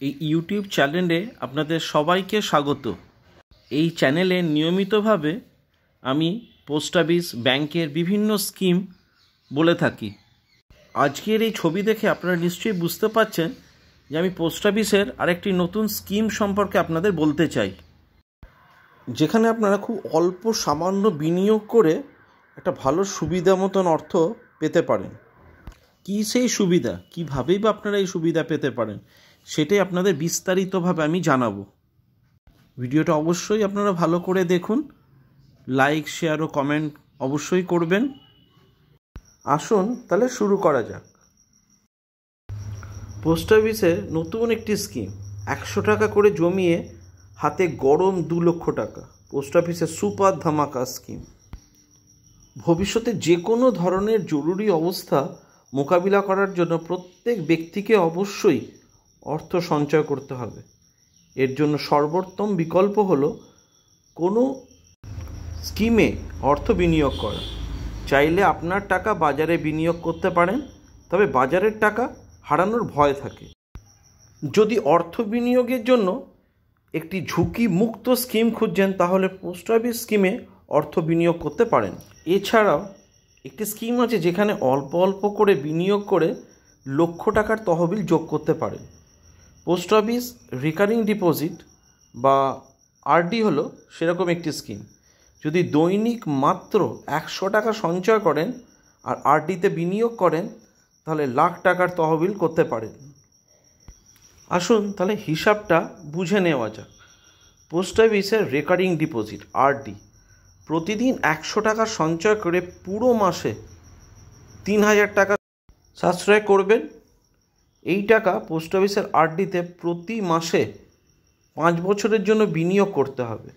এই ইউটিউব চ্যানেলে আপনাদের সবাইকে স্বাগত। এই চ্যানেলে নিয়মিতভাবে আমি পোস্ট অফিস ব্যাংকের বিভিন্ন স্কিম বলে থাকি। আজকের এই ছবি দেখে আপনারা নিশ্চয়ই বুঝতে পারছেন যে আমি পোস্ট অফিসের আরেকটি নতুন স্কিম সম্পর্কে আপনাদের বলতে চাই, যেখানে আপনারা খুব অল্প সামান্য বিনিয়োগ করে একটা ভালো সুবিধা মতন অর্থ পেতে পারেন। কী সেই সুবিধা, কীভাবেই বা আপনারা এই সুবিধা পেতে পারেন, সেটাই আপনাদের বিস্তারিতভাবে আমি জানাবো। ভিডিওটা অবশ্যই আপনারা ভালো করে দেখুন, লাইক শেয়ার ও কমেন্ট অবশ্যই করবেন। আসুন তাহলে শুরু করা যাক। পোস্ট অফিসের নতুন একটি স্কিম, 100 টাকা করে জমিয়ে হাতে গরম 2 লক্ষ টাকা। পোস্ট অফিসের সুপার ধামাকা স্কিম। ভবিষ্যতে যে কোনো ধরনের জরুরি অবস্থা মোকাবিলা করার জন্য প্রত্যেক ব্যক্তিকে অবশ্যই অর্থ সঞ্চয় করতে হবে। এর জন্য সর্বোত্তম বিকল্প হলো কোনো স্কিমে অর্থ বিনিয়োগ করা। চাইলে আপনার টাকা বাজারে বিনিয়োগ করতে পারেন, তবে বাজারের টাকা হারানোর ভয় থাকে। যদি অর্থ বিনিয়োগের জন্য একটি ঝুঁকি মুক্ত স্কিম খুঁজছেন, তাহলে পোস্ট অফিস স্কিমে অর্থ বিনিয়োগ করতে পারেন। এছাড়াও একটি স্কিম আছে যেখানে অল্প অল্প করে বিনিয়োগ করে লক্ষ টাকার তহবিল যোগ করতে পারেন। পোস্ট অফিস রিকারিং ডিপোজিট বা আরডি হলো সেরকম একটি স্কিম। যদি দৈনিক মাত্র 100 টাকা সঞ্চয় করেন আর আরডিতে বিনিয়োগ করেন, তাহলে লাখ টাকার তহবিল করতে পারেন। আসুন তাহলে হিসাবটা বুঝে নেওয়া যাক। পোস্ট অফিসের রেকারিং ডিপোজিট আরডি, প্রতিদিন 100 টাকা সঞ্চয় করে পুরো মাসে 3000 টাকা সাশ্রয় করবেন। এই টাকা পোস্ট অফিসের আরডিতে প্রতি মাসে 5 বছরের জন্য বিনিয়োগ করতে হবে।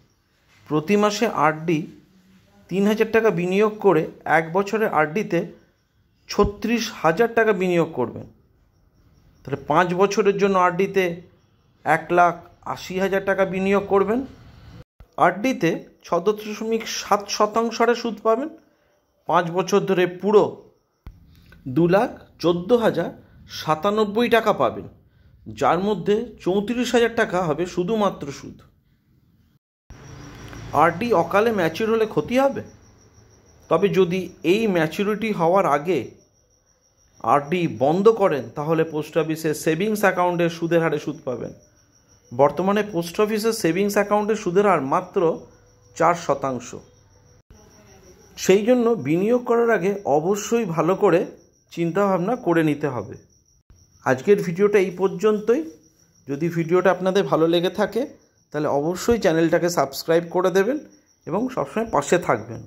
প্রতি মাসে আরডি 3000 টাকা বিনিয়োগ করে 1 বছরের আরডিতে 36,000 টাকা বিনিয়োগ করবেন। তাহলে 5 বছরের জন্য আরডিতে 1,80,000 টাকা বিনিয়োগ করবেন। আরডিতে 6.7% হারে সুদ পাবেন। 5 বছর ধরে পুরো 2,14,097 টাকা পাবেন, যার মধ্যে 34,000 টাকা হবে শুধুমাত্র সুদ। আরডি অকালে ম্যাচিউর হলে ক্ষতি হবে? তবে যদি এই ম্যাচুরিটি হওয়ার আগে আরডি বন্ধ করেন, তাহলে পোস্ট অফিসের সেভিংস অ্যাকাউন্টের সুদের হারে সুদ পাবেন। বর্তমানে পোস্ট অফিসের সেভিংস অ্যাকাউন্টের সুদের হার মাত্র 4%। সেই জন্য বিনিয়োগ করার আগে অবশ্যই ভালো করে চিন্তাভাবনা করে নিতে হবে। আজকের ভিডিওটা এই পর্যন্তই। যদি ভিডিওটা আপনাদের ভালো লেগে থাকে, তাহলে অবশ্যই চ্যানেলটাকে সাবস্ক্রাইব করে দেবেন এবং সবসময় পাশে থাকবেন।